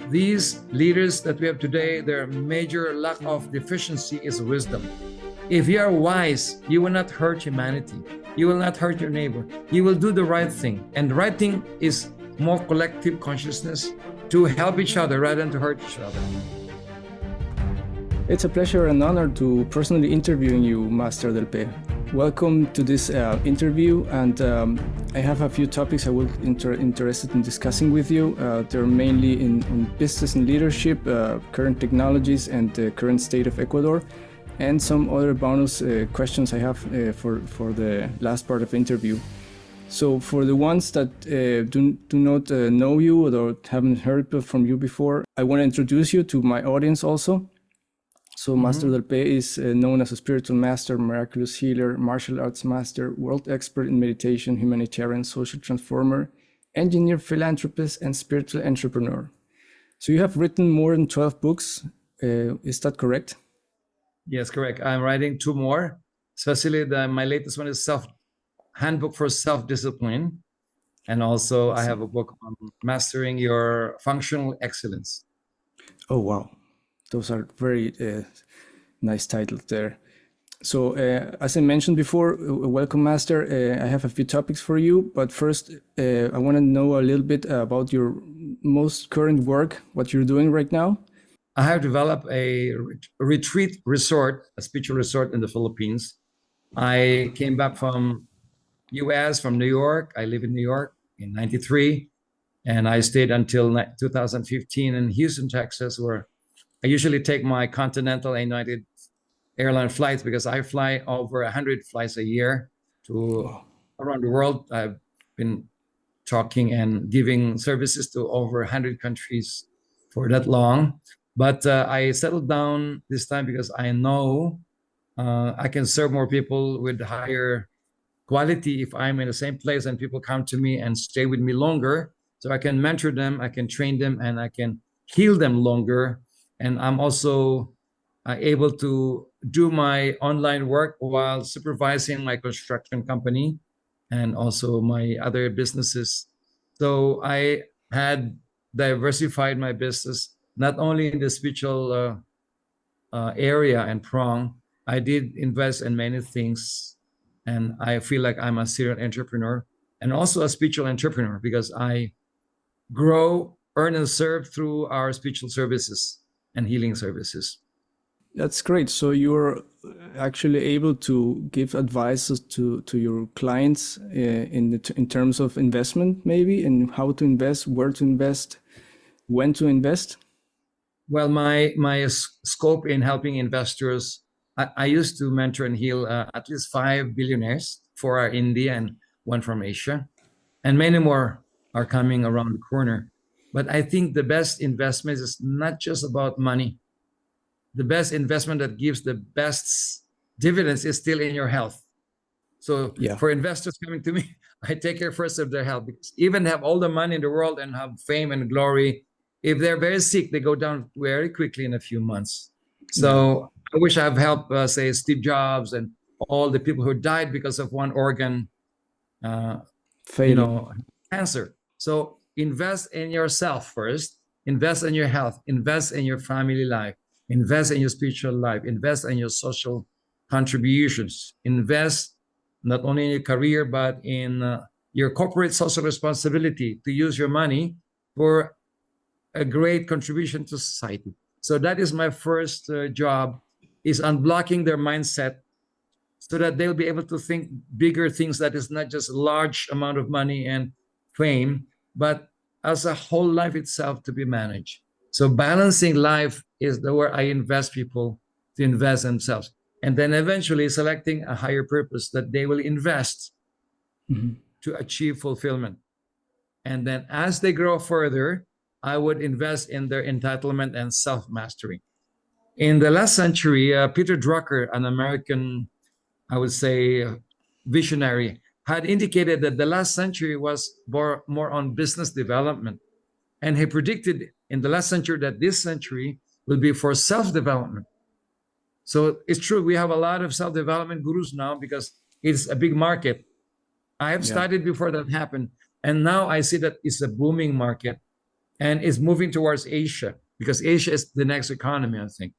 these leaders that we have today, their major lack of deficiency is wisdom. If you are wise, you will not hurt humanity. You will not hurt your neighbor. You will do the right thing. And the right thing is more collective consciousness to help each other rather than to hurt each other. It's a pleasure and honor to personally interviewing you, Master Del Pe. Welcome to this interview, and I have a few topics I will interested in discussing with you. They're mainly in business and leadership, current technologies, and the current state of Ecuador, and some other bonus questions I have for the last part of the interview. So for the ones that do not know you or haven't heard from you before, I want to introduce you to my audience also. So Master Del Pe is known as a spiritual master, miraculous healer, martial arts master, world expert in meditation, humanitarian, social transformer, engineer, philanthropist, and spiritual entrepreneur. So you have written more than 12 books. Is that correct? Yes, correct. I'm writing 2 more, especially my latest one is Handbook for Self-Discipline. And also I have a book on mastering your functional excellence. Oh, wow. Those are very nice titles there. So as I mentioned before, welcome, Master. I have a few topics for you, but first I want to know a little bit about your most current work, what you're doing right now. I have developed a retreat resort, a spiritual resort in the Philippines. I came back from US, from New York. I live in New York in 93, and I stayed until 2015 in Houston, Texas, where I usually take my Continental and United airline flights because I fly over 100 flights a year to around the world. I've been talking and giving services to over 100 countries for that long. But I settled down this time because I know I can serve more people with higher quality if I'm in the same place and people come to me and stay with me longer. So I can mentor them, I can train them, and I can heal them longer. And I'm also able to do my online work while supervising my construction company and also my other businesses. So I had diversified my business, not only in the spiritual area and prong. I did invest in many things, and I feel like I'm a serial entrepreneur and also a spiritual entrepreneur because I grow, earn, and serve through our spiritual services and healing services. That's great. So you're actually able to give advices to your clients in terms of investment, maybe, and how to invest, where to invest, when to invest? Well, my scope in helping investors, I used to mentor and heal at least 5 billionaires, 4 are India and 1 from Asia, and many more are coming around the corner. But I think the best investment is not just about money. The best investment that gives the best dividends is still in your health. So for investors coming to me, I take care first of their health, because even have all the money in the world and have fame and glory, if they're very sick, they go down very quickly in a few months. So I wish I've helped, say, Steve Jobs and all the people who died because of one organ, cancer. So invest in yourself first, invest in your health, invest in your family life, invest in your spiritual life, invest in your social contributions, invest not only in your career, but in your corporate social responsibility to use your money for a great contribution to society. So that is my first job, is unblocking their mindset so that they'll be able to think bigger things that is not just a large amount of money and fame, but as a whole life itself to be managed. So balancing life is where I invest people to invest themselves. And then eventually selecting a higher purpose that they will invest to achieve fulfillment. And then as they grow further, I would invest in their entitlement and self-mastery. In the last century, Peter Drucker, an American, I would say, visionary, had indicated that the last century was more on business development. And he predicted in the last century that this century will be for self-development. So it's true, we have a lot of self-development gurus now because it's a big market. I have studied before that happened. And now I see that it's a booming market. and is moving towards Asia, because Asia is the next economy, I think.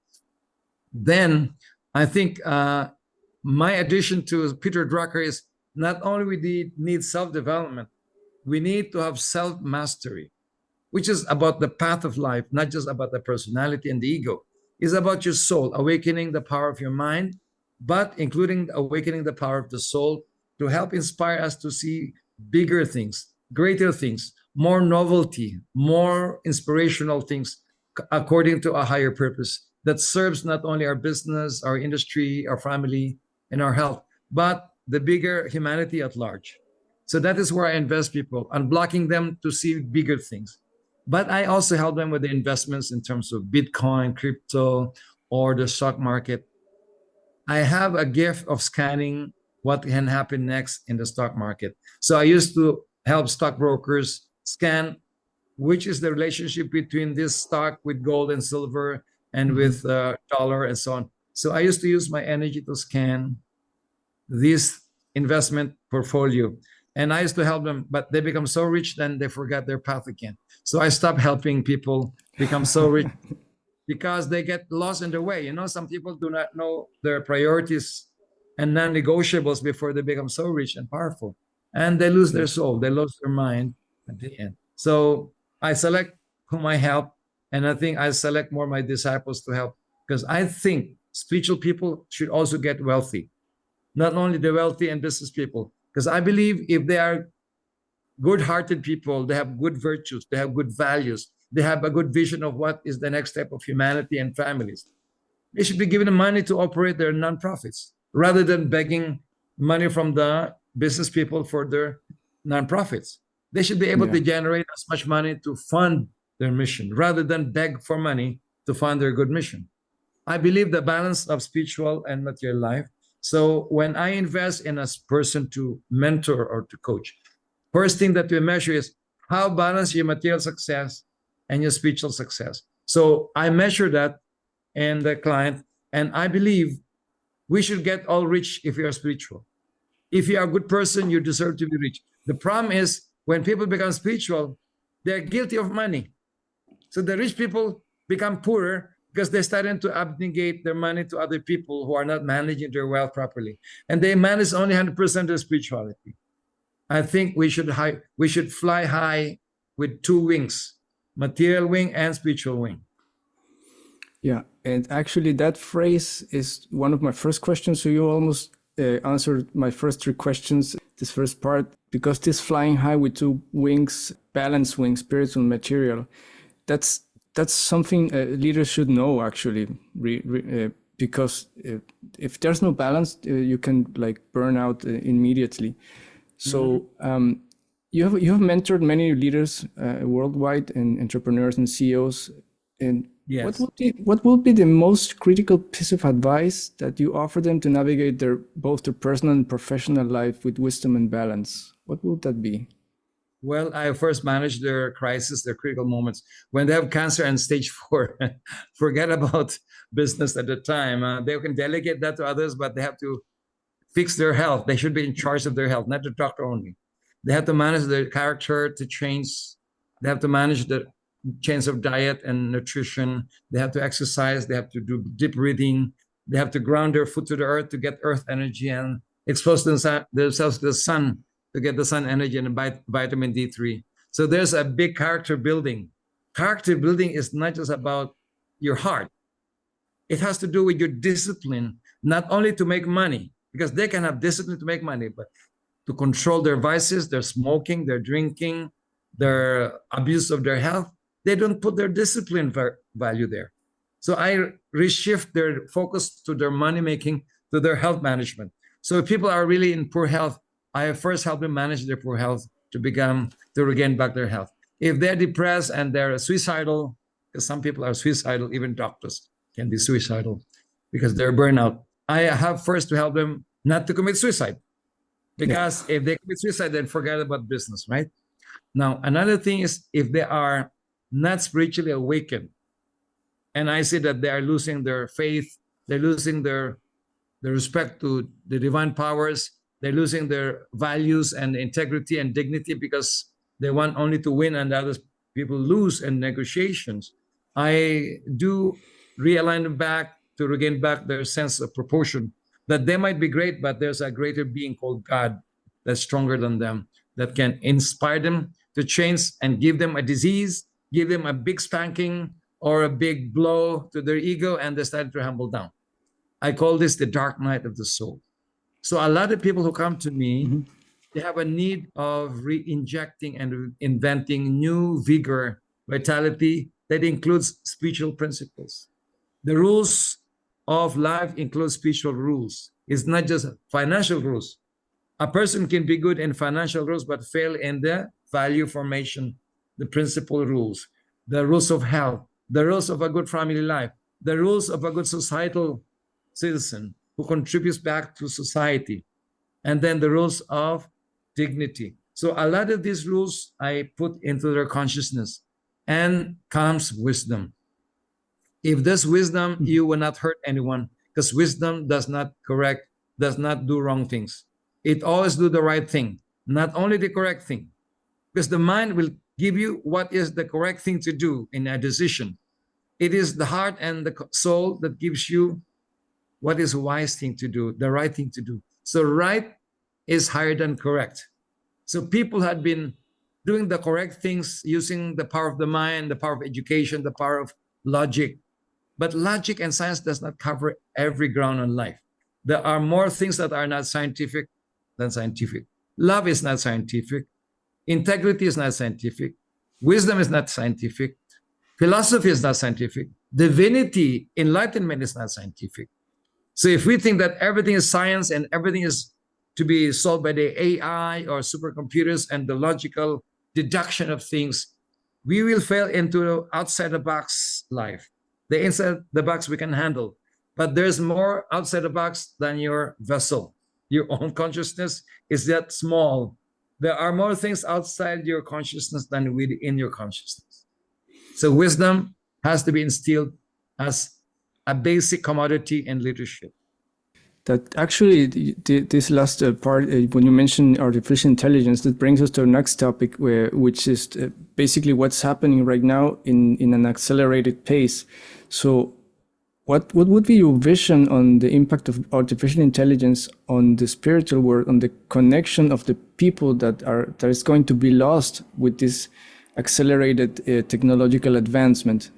Then I think my addition to Peter Drucker is not only we need self-development, we need to have self-mastery, which is about the path of life, not just about the personality and the ego. It's about your soul, awakening the power of your mind, but including awakening the power of the soul to help inspire us to see bigger things, greater things, more novelty, more inspirational things according to a higher purpose that serves not only our business, our industry, our family, and our health, but the bigger humanity at large. So that is where I invest people, unblocking them to see bigger things. But I also help them with the investments in terms of Bitcoin, crypto, or the stock market. I have a gift of scanning what can happen next in the stock market. So I used to help stockbrokers scan which is the relationship between this stock with gold and silver and with dollar and so on. So I used to use my energy to scan this investment portfolio. And I used to help them, but they become so rich, then they forget their path again. So I stopped helping people become so rich because they get lost in their way. You know, some people do not know their priorities and non-negotiables before they become so rich and powerful. And they lose their soul, they lose their mind at the end. So I select whom I help, and I think I select more my disciples to help, because I think spiritual people should also get wealthy, not only the wealthy and business people, because I believe if they are good-hearted people, they have good virtues, they have good values, they have a good vision of what is the next step of humanity and families. They should be given the money to operate their nonprofits rather than begging money from the business people for their nonprofits. They should be able to generate as much money to fund their mission rather than beg for money to fund their good mission. I believe the balance of spiritual and material life. So when I invest in a person to mentor or to coach, first thing that we measure is how balance your material success and your spiritual success. So I measure that in the client, and I believe we should get all rich if you are spiritual. If you are a good person, you deserve to be rich. The problem is when people become spiritual, they're guilty of money. So the rich people become poorer because they're starting to abnegate their money to other people who are not managing their wealth properly. And they manage only 100% of their spirituality. I think we should fly high with two wings, material wing and spiritual wing. Yeah, and actually that phrase is one of my first questions. So you almost answered my first three questions, this first part, because this flying high with two wings, balance wing, spiritual and material, that's something leaders should know actually, because if there's no balance, you can like burn out immediately. So you have mentored many leaders worldwide, and entrepreneurs and CEOs. And yes. What would be the most critical piece of advice that you offer them to navigate both their personal and professional life with wisdom and balance? What would that be? Well, I first manage their crisis, their critical moments. When they have cancer and stage 4, forget about business at the time. They can delegate that to others, but they have to fix their health. They should be in charge of their health, not the doctor only. They have to manage their character to change. They have to manage the change of diet and nutrition. They have to exercise. They have to do deep breathing. They have to ground their foot to the earth to get earth energy and expose themselves to the sun to get the sun energy and vitamin D3. So there's a big character building. Character building is not just about your heart. It has to do with your discipline, not only to make money, because they can have discipline to make money, but to control their vices, their smoking, their drinking, their abuse of their health. They don't put their discipline value there. So I reshift their focus to their money making, to their health management. So if people are really in poor health, I first help them manage their poor health to regain back their health. If they're depressed and they're suicidal, because some people are suicidal, even doctors can be suicidal because they're burnout. I have first to help them not to commit suicide, because if they commit suicide, then forget about business, right? Now, another thing is if they are not spiritually awakened, and I see that they are losing their faith, they're losing their respect to the divine powers, they're losing their values and integrity and dignity because they want only to win and other people lose in negotiations, I do realign them back to regain back their sense of proportion, that they might be great, but there's a greater being called God that's stronger than them, that can inspire them to change and give them a disease, give them a big spanking or a big blow to their ego, and they start to humble down. I call this the dark night of the soul. So a lot of people who come to me, they have a need of re-injecting and inventing new vigor, vitality that includes spiritual principles. The rules of life include spiritual rules. It's not just financial rules. A person can be good in financial rules but fail in the value formation, the principle rules, the rules of health, the rules of a good family life, the rules of a good societal citizen who contributes back to society, and then the rules of dignity. So a lot of these rules I put into their consciousness, and comes wisdom. If there's wisdom, you will not hurt anyone, because wisdom does not correct, does not do wrong things. It always do the right thing, not only the correct thing, because the mind will give you what is the correct thing to do in a decision. It is the heart and the soul that gives you what is a wise thing to do, the right thing to do. So right is higher than correct. So people had been doing the correct things using the power of the mind, the power of education, the power of logic. But logic and science does not cover every ground on life. There are more things that are not scientific than scientific. Love is not scientific. Integrity is not scientific. Wisdom is not scientific. Philosophy is not scientific. Divinity, enlightenment is not scientific. So if we think that everything is science and everything is to be solved by the AI or supercomputers and the logical deduction of things, we will fail into outside the box life. The inside the box we can handle, but there's more outside the box than your vessel. Your own consciousness is that small. There are more things outside your consciousness than within your consciousness. So wisdom has to be instilled as a basic commodity in leadership. That actually, this last part, when you mentioned artificial intelligence, that brings us to our next topic, which is basically what's happening right now in an accelerated pace. So what would be your vision on the impact of artificial intelligence on the spiritual world, on the connection of the people that is going to be lost with this accelerated technological advancement?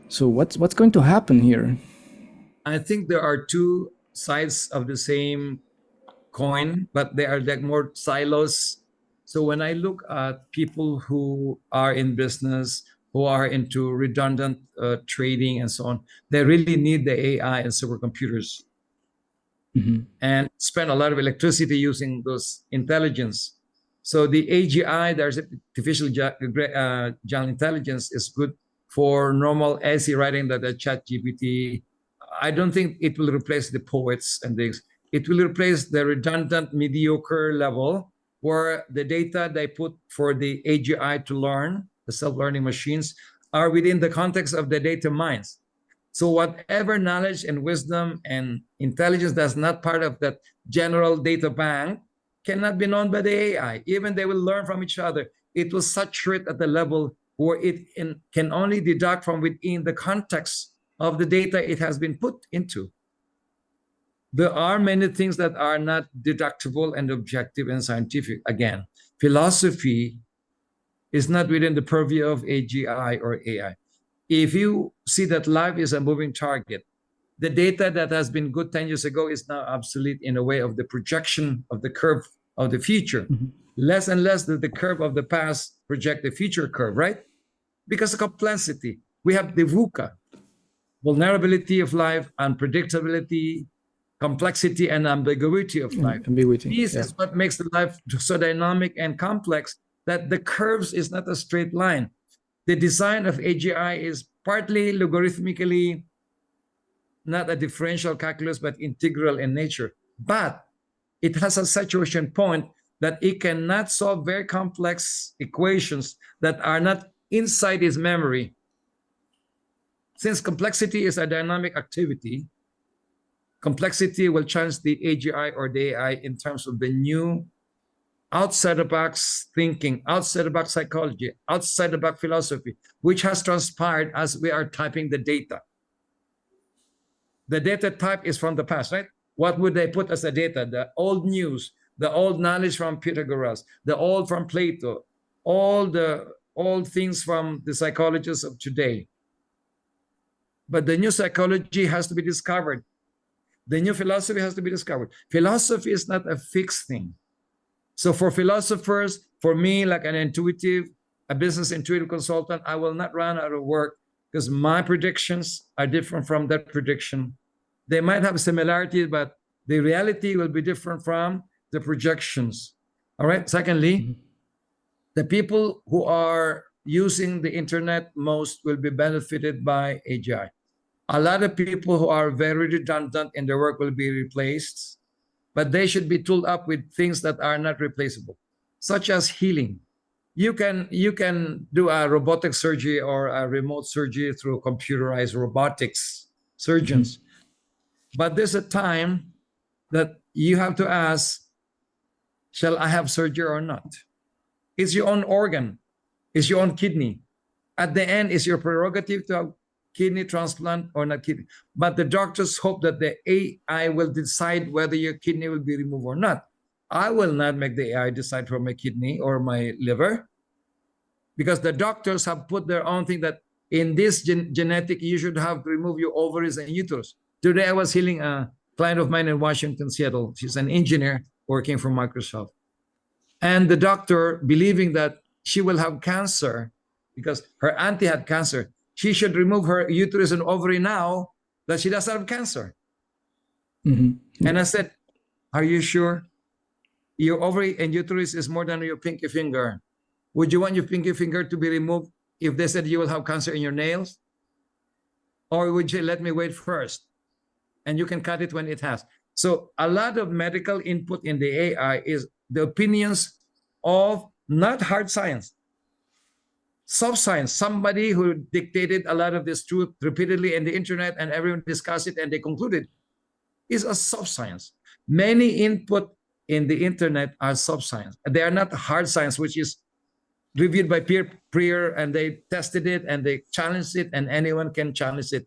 So what's going to happen here? I think there are two sides of the same coin, but they are like more silos. So when I look at people who are in business, who are into redundant trading and so on, they really need the AI and supercomputers, and spend a lot of electricity using those intelligence. So the AGI, there's artificial general intelligence, is good for normal essay writing, that the chat GPT. I don't think it will replace the poets and things. It will replace the redundant, mediocre level where the data they put for the AGI to learn, the self-learning machines, are within the context of the data mines. So whatever knowledge and wisdom and intelligence that's not part of that general data bank cannot be known by the AI. Even they will learn from each other. It will saturate at the level where it can only deduct from within the context of the data it has been put into. There are many things that are not deductible and objective and scientific. Again, philosophy is not within the purview of AGI or AI. If you see that life is a moving target, the data that has been good 10 years ago is now obsolete in a way of the projection of the curve of the future. Less and less that the curve of the past project the future curve, right? Because of complexity. We have the VUCA, vulnerability of life, unpredictability, complexity, and ambiguity of life. This is what makes the life so dynamic and complex, that the curves is not a straight line. The design of AGI is partly logarithmically, not a differential calculus, but integral in nature. But it has a saturation point that it cannot solve very complex equations that are not inside its memory. Since complexity is a dynamic activity, complexity will challenge the AGI or the AI in terms of the new outside the box thinking, outside the box psychology, outside the box philosophy, which has transpired as we are typing the data. The data type is from the past, right? What would they put as the data? The old news, the old knowledge from Pythagoras, the old from Plato, all the old things from the psychologists of today. But the new psychology has to be discovered. The new philosophy has to be discovered. Philosophy is not a fixed thing. So for philosophers, for me, like a business intuitive consultant, I will not run out of work because my predictions are different from that prediction. They might have similarities, but the reality will be different from the projections. All right. Secondly, the people who are using the internet most will be benefited by AGI. A lot of people who are very redundant in their work will be replaced, but they should be tooled up with things that are not replaceable, such as healing. You can do a robotic surgery or a remote surgery through computerized robotics surgeons. But there's a time that you have to ask, shall I have surgery or not? It's your own organ. It's your own kidney. At the end, it's your prerogative to have kidney transplant or not kidney. But the doctors hope that the AI will decide whether your kidney will be removed or not. I will not make the AI decide for my kidney or my liver, because the doctors have put their own thing that in this genetic, you should have to remove your ovaries and uterus. Today, I was healing a client of mine in Washington, Seattle. She's an engineer working for Microsoft. And the doctor, believing that she will have cancer because her auntie had cancer, she should remove her uterus and ovary now that she doesn't have cancer. And I said, are you sure? Your ovary and uterus is more than your pinky finger. Would you want your pinky finger to be removed if they said you will have cancer in your nails? Or would you let me wait first? And you can cut it when it has. So a lot of medical input in the AI is the opinions of not hard science, soft science, somebody who dictated a lot of this truth repeatedly in the internet and everyone discussed it and they concluded, is a soft science. Many input in the internet are soft science. They are not hard science, which is reviewed by peer, and they tested it and they challenged it and anyone can challenge it.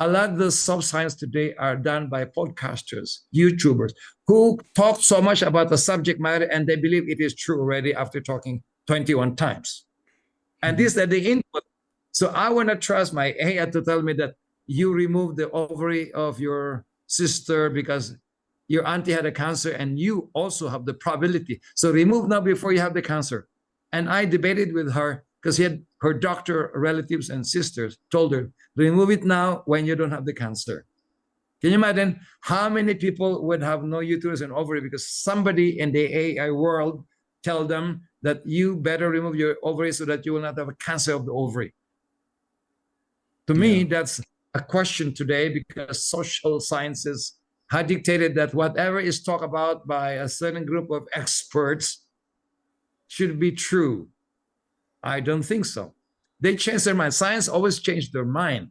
A lot of the soft science today are done by podcasters, YouTubers, who talk so much about the subject matter and they believe it is true already after talking 21 times. And these are the input. So I want to trust my AI to tell me that you remove the ovary of your sister because your auntie had a cancer and you also have the probability. So remove now before you have the cancer. And I debated with her because he had her doctor relatives and sisters told her, remove it now when you don't have the cancer. Can you imagine how many people would have no uterus and ovary because somebody in the AI world tell them that you better remove your ovary so that you will not have a cancer of the ovary? To me, that's a question today because social sciences have dictated that whatever is talked about by a certain group of experts should be true. I don't think so. They change their mind. Science always changed their mind.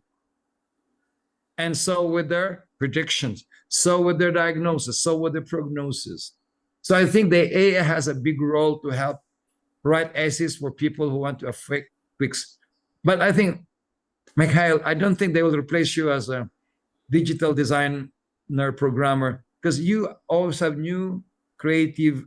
And so with their predictions, so with their diagnosis, so with the prognosis. So I think the AI has a big role to help write essays for people who want to affect quiz. But I think, Mikhail, I don't think they will replace you as a digital designer programmer because you always have new creative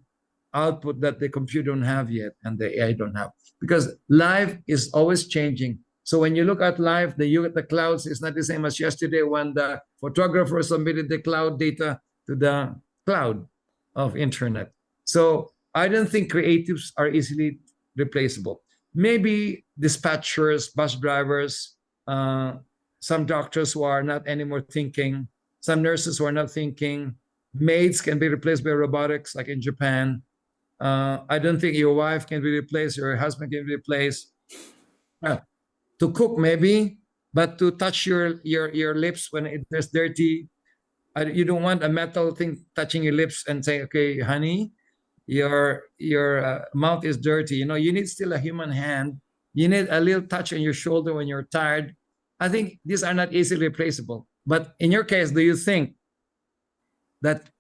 output that the computer don't have yet and the AI don't have, because life is always changing. So when you look at life, you at the clouds is not the same as yesterday when the photographer submitted the cloud data to the cloud of internet. So I don't think creatives are easily replaceable. Maybe dispatchers, bus drivers, some doctors who are not anymore thinking, some nurses who are not thinking, maids can be replaced by robotics like in Japan. I don't think your wife can be replaced, your husband can be replaced. To cook maybe, but to touch your lips when it's dirty, you don't want a metal thing touching your lips and say, okay, honey, your mouth is dirty. You know, you need still a human hand. You need a little touch on your shoulder when you're tired. I think these are not easily replaceable. But in your case, do you think that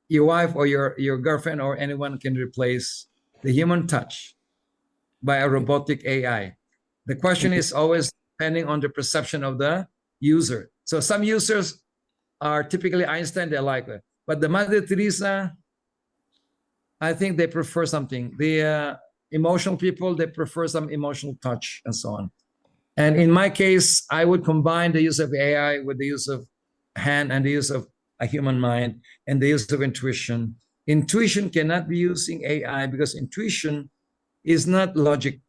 your wife or your girlfriend or anyone can replace the human touch by a robotic AI. The question is always depending on the perception of the user. So some users are typically Einstein, they like it. But the Mother Teresa, I think they prefer something. The emotional people, they prefer some emotional touch and so on. And in my case, I would combine the use of AI with the use of hand and the use of a human mind and the use of intuition. Intuition cannot be using AI because intuition is not logic,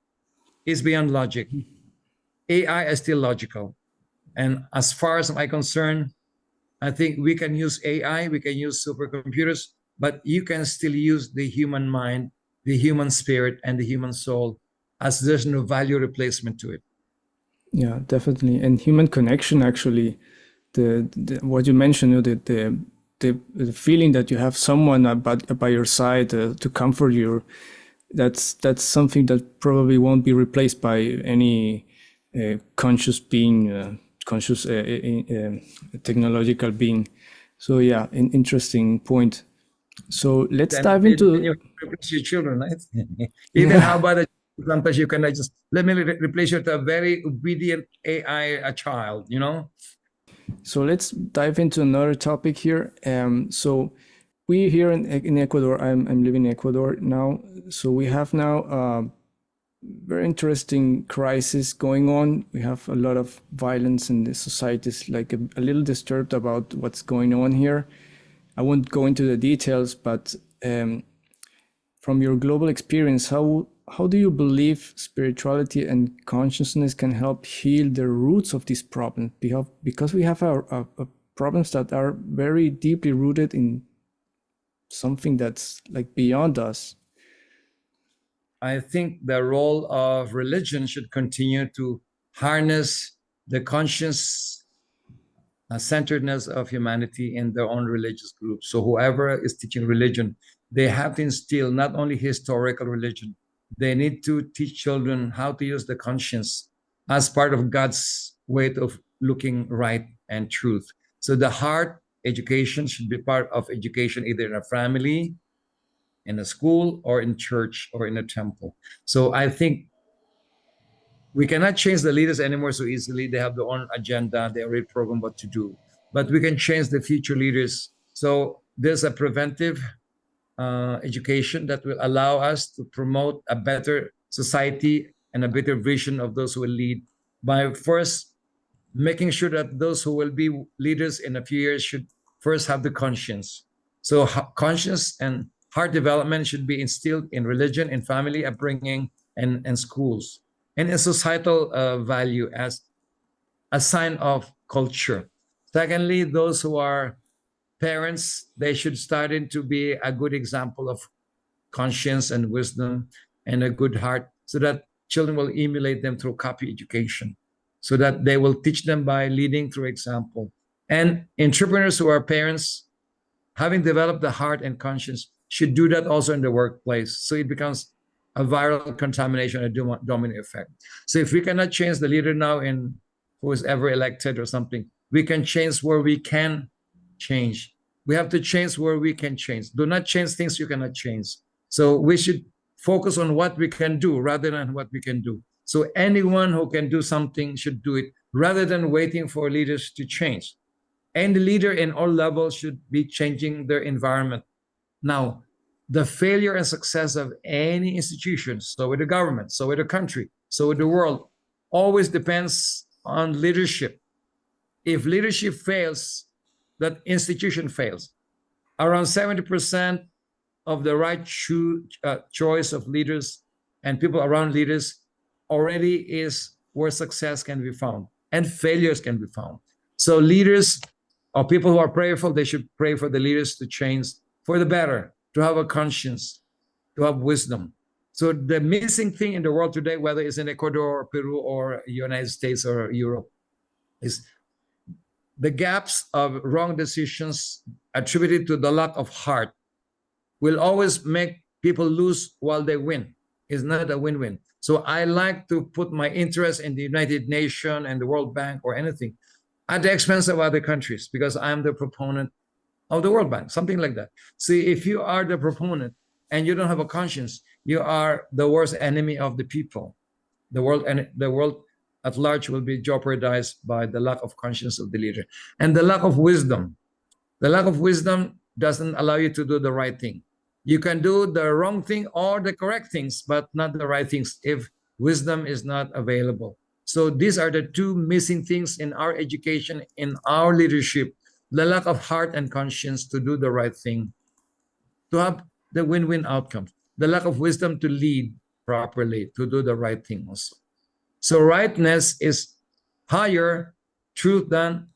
it's beyond logic. AI is still logical. And as far as I'm concerned, I think we can use AI, we can use supercomputers, but you can still use the human mind, the human spirit, and the human soul, as there's no value replacement to it. Yeah, definitely. And human connection, actually, the what you mentioned, you know, the feeling that you have someone by your side to comfort you, that's something that probably won't be replaced by any conscious being, conscious technological being. So yeah, an interesting point. So let's dive into. You replace your children, right? Even how about sometimes you can just let me replace you with a very obedient AI, a child, you know? So let's dive into another topic here. So we here in Ecuador, I'm living in Ecuador now. So we have now a very interesting crisis going on. We have a lot of violence in the society. It's like a little disturbed about what's going on here. I won't go into the details, but from your global experience, how do you believe spirituality and consciousness can help heal the roots of these problems? Because we have our problems that are very deeply rooted in something that's like beyond us. I think the role of religion should continue to harness the conscious centeredness of humanity in their own religious groups. So whoever is teaching religion, they have to instill not only historical religion, they need to teach children how to use the conscience as part of God's way of looking right and truth. So the heart education should be part of education either in a family, in a school, or in church, or in a temple. So I think we cannot change the leaders anymore so easily. They have their own agenda. They already program what to do. But we can change the future leaders. So there's a preventive education that will allow us to promote a better society and a better vision of those who will lead by first making sure that those who will be leaders in a few years should first have the conscience. So conscience and heart development should be instilled in religion, in family upbringing, and schools, and in societal value as a sign of culture. Secondly, those who are parents, they should start in to be a good example of conscience and wisdom and a good heart so that children will emulate them through copy education, so that they will teach them by leading through example. And entrepreneurs who are parents, having developed the heart and conscience, should do that also in the workplace. So it becomes a viral contamination, a domino effect. So if we cannot change the leader now in who is ever elected or something, we can change where we can change. We have to change where we can change. Do not change things you cannot change. So we should focus on what we can do rather than what we can do. So anyone who can do something should do it rather than waiting for leaders to change. And the leader in all levels should be changing their environment. Now, the failure and success of any institution, so with the government, so with the country, so with the world, always depends on leadership. If leadership fails, that institution fails. Around 70% of the right choice of leaders and people around leaders already is where success can be found and failures can be found. So leaders or people who are prayerful, they should pray for the leaders to change for the better, to have a conscience, to have wisdom. So the missing thing in the world today, whether it's in Ecuador or Peru or United States or Europe, is the gaps of wrong decisions attributed to the lack of heart will always make people lose while they win. It's not a win-win. So I like to put my interest in the United Nations and the World Bank or anything at the expense of other countries because I'm the proponent of the World Bank, something like that. See, if you are the proponent, and you don't have a conscience, you are the worst enemy of the people. The world at large will be jeopardized by the lack of conscience of the leader and the lack of wisdom. The lack of wisdom doesn't allow you to do the right thing. You can do the wrong thing or the correct things, but not the right things if wisdom is not available. So these are the two missing things in our education, in our leadership: the lack of heart and conscience to do the right thing, to have the win-win outcome, the lack of wisdom to lead properly, to do the right thing also. So rightness is higher truth than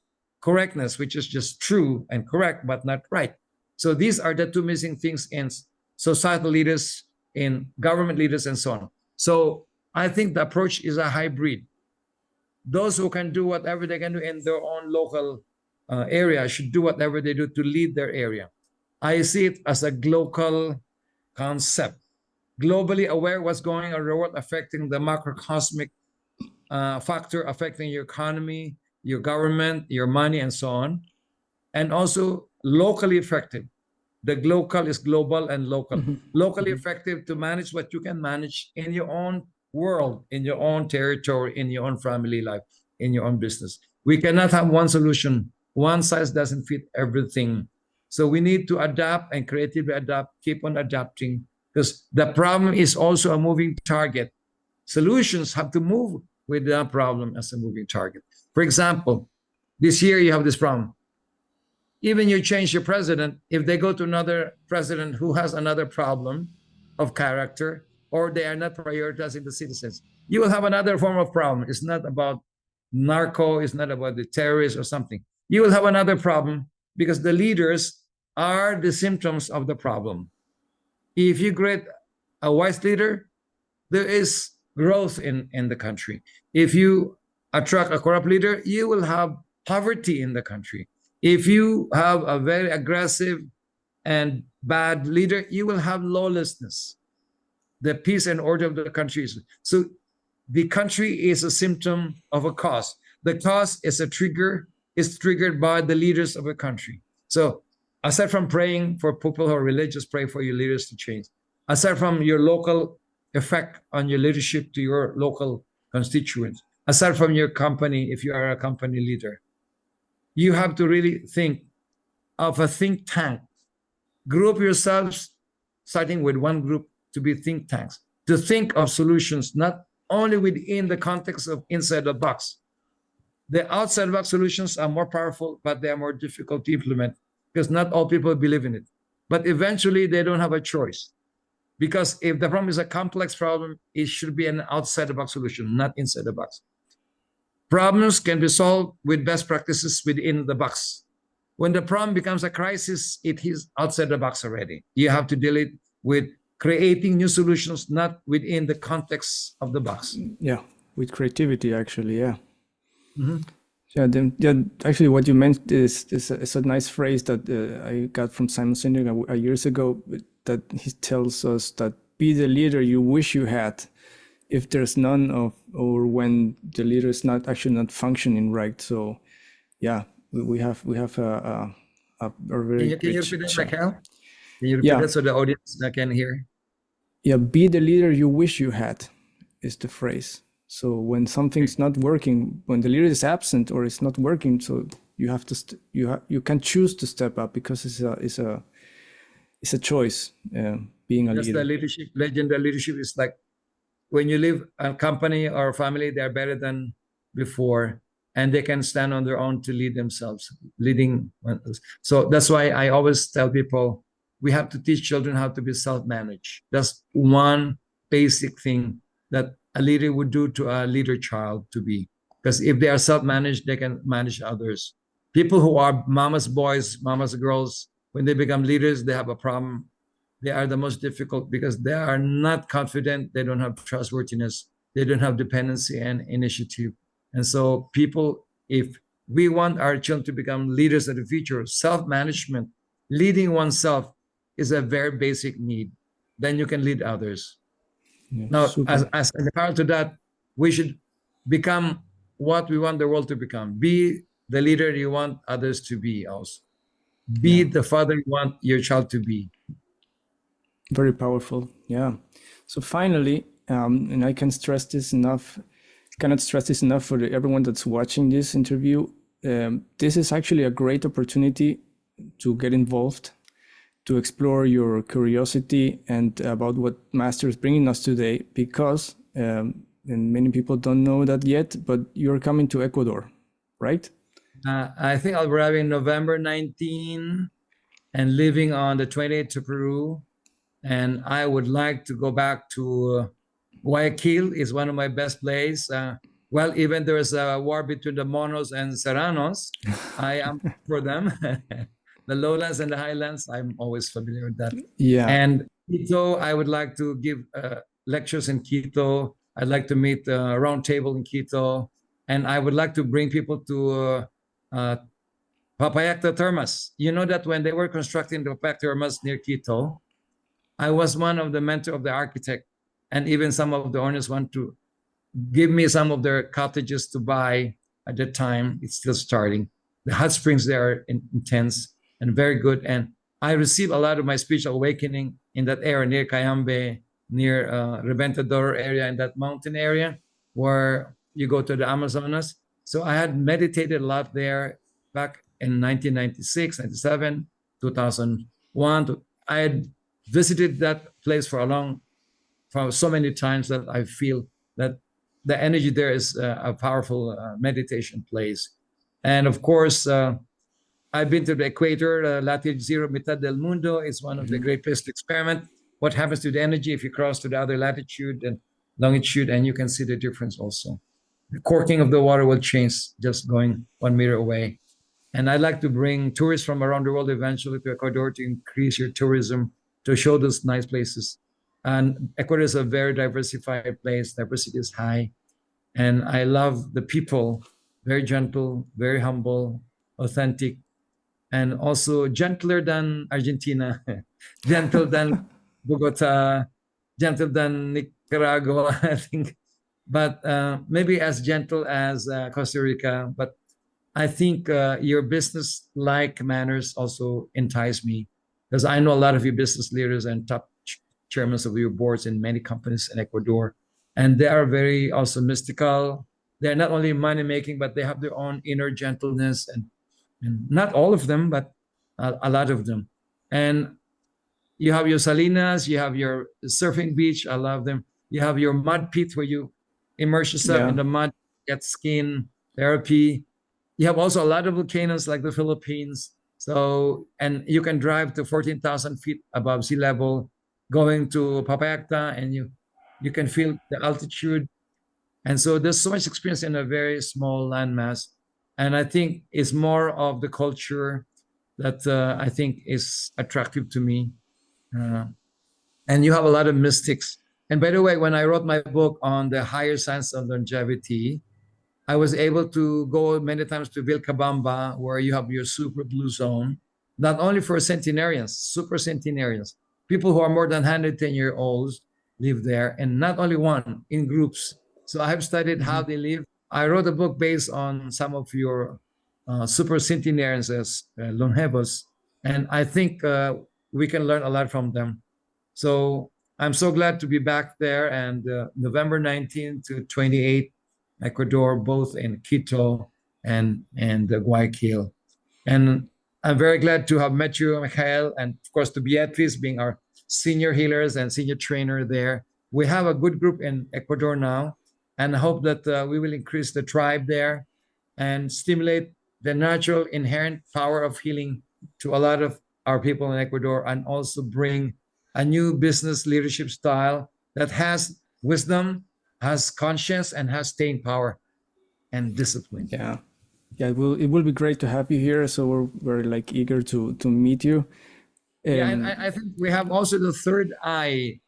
correctness, which is just true and correct, but not right. So these are the two missing things in societal leaders, in government leaders, and so on. So I think the approach is a hybrid. Those who can do whatever they can do in their own local area should do whatever they do to lead their area. I see it as a global concept. Globally aware what's going on in the world, affecting the macrocosmic factor, affecting your economy, your government, your money, and so on. And also locally effective. The local is global and local. Locally effective to manage what you can manage in your own world, in your own territory, in your own family life, in your own business. We cannot have one solution. One size doesn't fit everything. So we need to adapt and creatively adapt, keep on adapting, because the problem is also a moving target. Solutions have to move with the problem as a moving target. For example, this year you have this problem. Even you change your president, if they go to another president who has another problem of character, or they are not prioritizing the citizens, you will have another form of problem. It's not about narco, it's not about the terrorists or something. You will have another problem because the leaders are the symptoms of the problem. If you create a wise leader, there is growth in the country. If you attract a corrupt leader, you will have poverty in the country. If you have a very aggressive and bad leader, you will have lawlessness. The peace and order of the country is. So the country is a symptom of a cause. The cause is a trigger, is triggered by the leaders of a country. So aside from praying for people who are religious, pray for your leaders to change. Aside from your local effect on your leadership to your local constituents, aside from your company, if you are a company leader, you have to really think of a think tank. Group yourselves, starting with one group, to be think tanks, to think of solutions, not only within the context of inside the box. The outside box solutions are more powerful, but they are more difficult to implement because not all people believe in it. But eventually they don't have a choice. Because if the problem is a complex problem, it should be an outside the box solution, not inside the box. Problems can be solved with best practices within the box. When the problem becomes a crisis, it is outside the box already. You have to deal it with creating new solutions, not within the context of the box. Yeah, with creativity, actually, yeah. Yeah, actually, what you meant is a nice phrase that I got from Simon Sinek years ago, that he tells us that be the leader you wish you had if there's none of, or when the leader is not functioning right. So yeah, we have a very Can you repeat that, Michael? Can you repeat that so the audience can hear? Yeah, be the leader you wish you had is the phrase. So when something's not working, when the leader is absent or it's not working, so you have to you can choose to step up, because it's a choice. Being a leader. The leadership legend. The leadership is like when you leave a company or a family, they are better than before, and they can stand on their own to lead themselves, leading. So that's why I always tell people we have to teach children how to be self-managed. That's one basic thing that a leader would do to a leader child to be. Because if they are self-managed, they can manage others. People who are mama's boys, mama's girls, when they become leaders, they have a problem. They are the most difficult because they are not confident. They don't have trustworthiness. They don't have dependency and initiative. And so people, if we want our children to become leaders of the future, self-management, leading oneself is a very basic need. Then you can lead others. Yeah, now, as a parallel to that, we should become what we want the world to become. Be the leader you want others to be also. Be the father you want your child to be. Very powerful. Yeah. So finally, and I cannot stress this enough for everyone that's watching this interview. This is actually a great opportunity to get involved, to explore your curiosity and about what Master is bringing us today, because, and many people don't know that yet, but you're coming to Ecuador, right? I think I'll be arriving November 19 and leaving on the 28th to Peru. And I would like to go back to Guayaquil is one of my best places. Well, even there's a war between the Monos and Serranos, I am for them. The lowlands and the highlands, I'm always familiar with that. Yeah. And Quito, I would like to give lectures in Quito. I'd like to meet a round table in Quito. And I would like to bring people to Papayacta Termas. You know that when they were constructing the Papayacta Termas near Quito, I was one of the mentor of the architect, and even some of the owners want to give me some of their cottages to buy at that time. It's still starting. The hot springs there are intense and very good. And I received a lot of my spiritual awakening in that area near Cayambe, near Reventador area, in that mountain area where you go to the Amazonas. So I had meditated a lot there back in 1996, 97, 2001. I had visited that place for so many times that I feel that the energy there is a powerful meditation place. And of course, I've been to the equator, latitude zero, mitad del mundo. It's one of the great places to experiment. What happens to the energy if you cross to the other latitude and longitude, and you can see the difference also. The corking of the water will change just going 1 meter away. And I'd like to bring tourists from around the world eventually to Ecuador to increase your tourism, to show those nice places. And Ecuador is a very diversified place. Diversity is high. And I love the people, very gentle, very humble, authentic, and also gentler than Argentina, gentle than Bogota, gentle than Nicaragua, I think, but maybe as gentle as Costa Rica. But I think your business-like manners also entice me, because I know a lot of your business leaders and top chairmen of your boards in many companies in Ecuador, and they are very also mystical. They're not only money-making, but they have their own inner gentleness, and not all of them, but a lot of them. And you have your salinas, you have your surfing beach, I love them. You have your mud pit where you immerse yourself in the mud, get skin therapy. You have also a lot of volcanoes like the Philippines. So, and you can drive to 14,000 feet above sea level, going to Papayacta, and you can feel the altitude. And so there's so much experience in a very small landmass. And I think it's more of the culture that I think is attractive to me. And you have a lot of mystics. And by the way, when I wrote my book on the higher science of longevity, I was able to go many times to Vilcabamba, where you have your super blue zone, not only for centenarians, super centenarians, people who are more than 110-year-olds live there, and not only one, in groups. So I have studied how they live. I wrote a book based on some of your super centenarians as longevos, and I think we can learn a lot from them. So I'm so glad to be back there, and November 19 to 28, Ecuador, both in Quito and Guayaquil. And I'm very glad to have met you, Michael, and of course to Beatriz being our senior healers and senior trainer there. We have a good group in Ecuador now, and I hope that we will increase the tribe there and stimulate the natural inherent power of healing to a lot of our people in Ecuador, and also bring a new business leadership style that has wisdom, has conscience, and has staying power and discipline. Yeah, it will be great to have you here. So we're like eager to meet you. Yeah, and I think we have also the third eye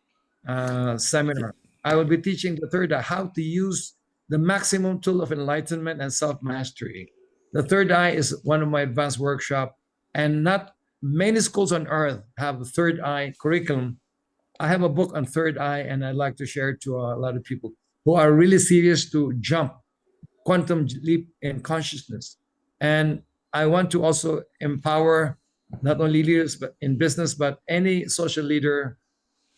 seminar. I will be teaching the third eye, how to use the maximum tool of enlightenment and self-mastery. The third eye is one of my advanced workshop, and not many schools on earth have a third eye curriculum. I have a book on third eye, and I'd like to share it to a lot of people who are really serious to jump quantum leap in consciousness. And I want to also empower not only leaders but in business, but any social leader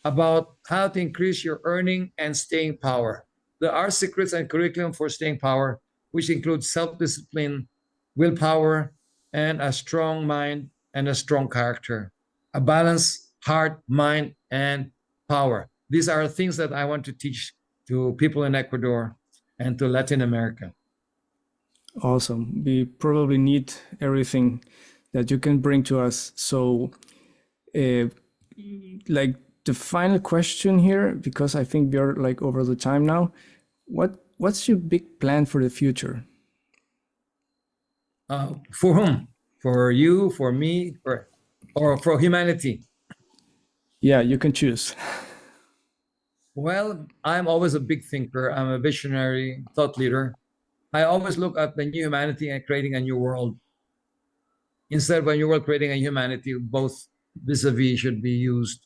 about how to increase your earning and staying power. There are secrets and curriculum for staying power, which includes self-discipline, willpower, and a strong mind and a strong character, a balanced heart, mind, and power. These are things that I want to teach to people in Ecuador and to Latin America. Awesome. We probably need everything that you can bring to us. So, like the final question here, because I think we're like over the time now. What's your big plan for the future? For whom? For you, for me, or for humanity? Yeah, you can choose. Well, I'm always a big thinker. I'm a visionary thought leader. I always look at the new humanity and creating a new world. Instead of a new world creating a humanity, both vis-a-vis should be used.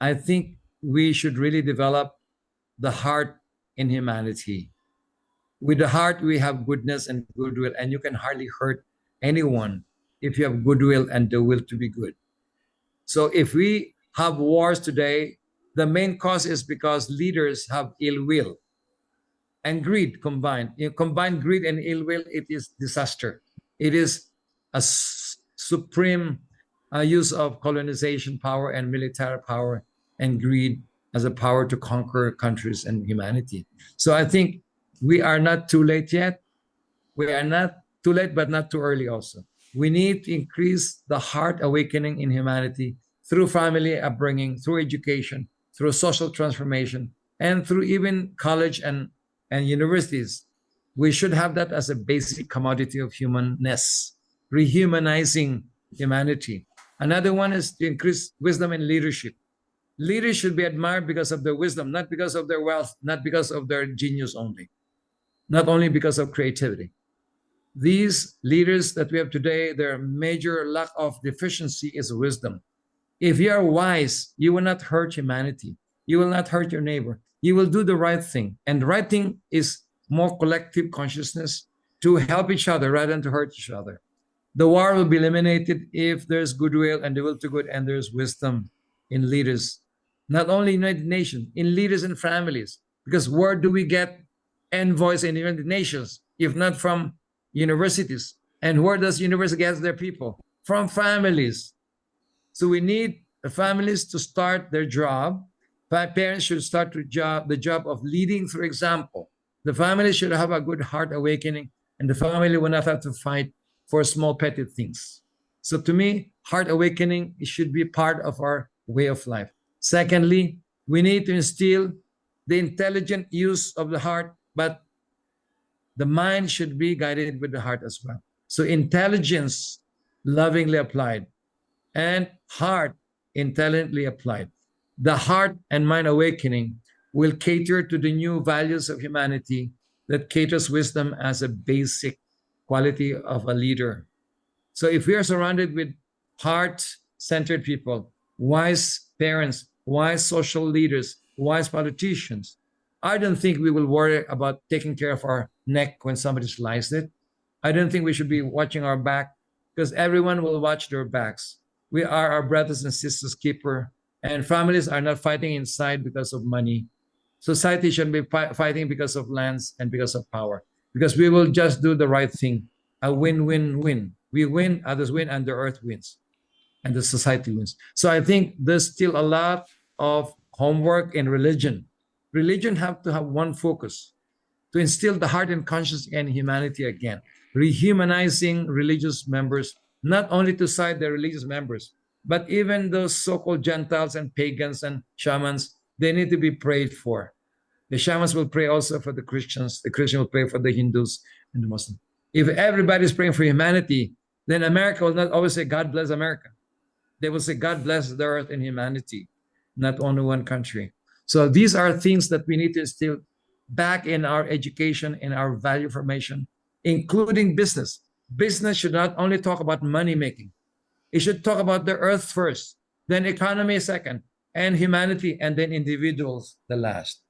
I think we should really develop the heart in humanity. With the heart, we have goodness and goodwill, and you can hardly hurt anyone if you have goodwill and the will to be good. So if we have wars today, the main cause is because leaders have ill will and greed combined. You combine greed and ill will, it is disaster. It is a supreme use of colonization power and military power and greed as a power to conquer countries and humanity. So I think we are not too late yet. We are not too late, but not too early also. We need to increase the heart awakening in humanity through family upbringing, through education, through social transformation, and through even college and universities. We should have that as a basic commodity of humanness, rehumanizing humanity. Another one is to increase wisdom and leadership. Leaders should be admired because of their wisdom, not because of their wealth, not because of their genius only, not only because of creativity. These leaders that we have today, their major lack of deficiency is wisdom. If you are wise, you will not hurt humanity. You will not hurt your neighbor. You will do the right thing. And the right thing is more collective consciousness to help each other rather than to hurt each other. The war will be eliminated if there's goodwill and the will to good and there's wisdom in leaders, not only United Nations, in leaders and families. Because where do we get envoys in the United Nations if not from universities? And where does university get their people? From families. So we need the families to start their job. Parents should start the job of leading through example. The family should have a good heart awakening, and the family will not have to fight for small petty things. So to me, heart awakening should be part of our way of life. Secondly, we need to instill the intelligent use of the heart, but the mind should be guided with the heart as well. So intelligence lovingly applied and heart intelligently applied. The heart and mind awakening will cater to the new values of humanity that caters wisdom as a basic quality of a leader. So if we are surrounded with heart-centered people, wise parents, wise social leaders, wise politicians, I don't think we will worry about taking care of our neck when somebody sliced it. I don't think we should be watching our back because everyone will watch their backs. We are our brothers and sisters keeper, and families are not fighting inside because of money. Society should be fighting because of lands and because of power, because we will just do the right thing. A win-win-win. We win, others win, and the earth wins, and the society wins. So I think there's still a lot of homework in religion. Religion have to have one focus, to instill the heart and conscience in humanity again, rehumanizing religious members, not only to side their religious members, but even those so-called Gentiles and pagans and shamans, they need to be prayed for. The shamans will pray also for the Christians will pray for the Hindus and the Muslims. If everybody's praying for humanity, then America will not always say, God bless America. They will say, God bless the earth and humanity, not only one country. So these are things that we need to instill back in our education, in our value formation, including business. Business should not only talk about money making. It should talk about the earth first, then economy second, and humanity, and then individuals the last.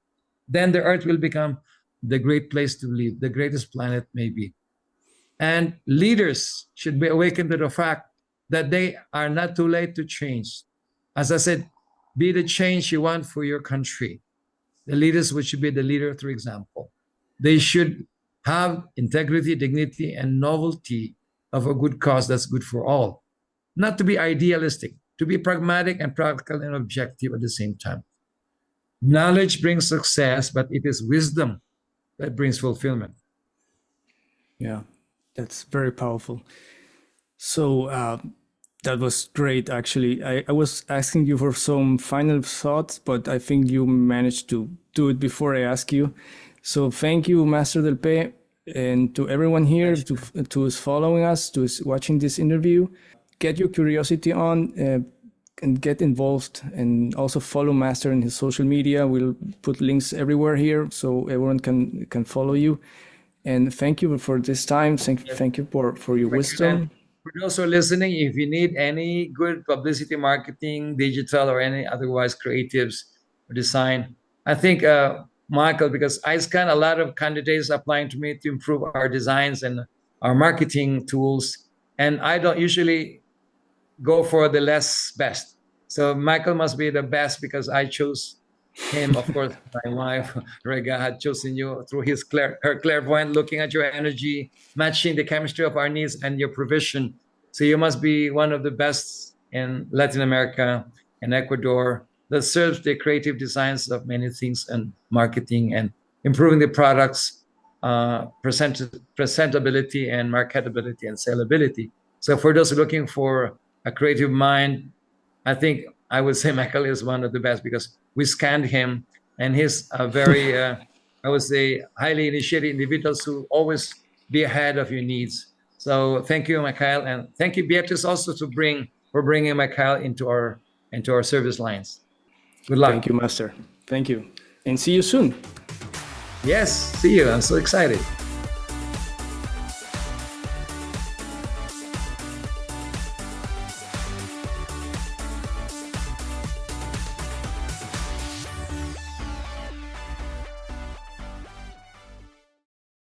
Then the earth will become the great place to live, the greatest planet maybe. And leaders should be awakened to the fact that they are not too late to change. As I said, be the change you want for your country. The leaders should be the leader through example. They should have integrity, dignity, and novelty of a good cause that's good for all. Not to be idealistic, to be pragmatic and practical and objective at the same time. Knowledge brings success, but it is wisdom that brings fulfillment. Yeah, that's very powerful. So that was great, actually. I was asking you for some final thoughts, but I think you managed to do it before I ask you. So thank you, Master Del Pe, and to everyone here to is following us, to is watching this interview. Get your curiosity on and get involved, and also follow Master in his social media. We'll put links everywhere here so everyone can follow you. And thank you for this time. Thank you for your wisdom. For those who are listening, if you need any good publicity, marketing, digital, or any otherwise creatives or design, I think Michael, because I scan a lot of candidates applying to me to improve our designs and our marketing tools, and I don't usually go for the less best. So Michael must be the best because I chose him. Of course, my wife Rega had chosen you through her clairvoyant, looking at your energy, matching the chemistry of our needs and your provision. So you must be one of the best in Latin America and Ecuador that serves the creative designs of many things and marketing and improving the products, presentability and marketability and sellability. So for those looking for a creative mind, I think I would say Michael is one of the best because we scanned him, and he's a very, I would say, highly initiated individuals who always be ahead of your needs. So thank you, Michael, and thank you, Beatrice, also for bringing Michael into our service lines. Good luck. Thank you, Master. Thank you, and see you soon. Yes, see you. I'm so excited.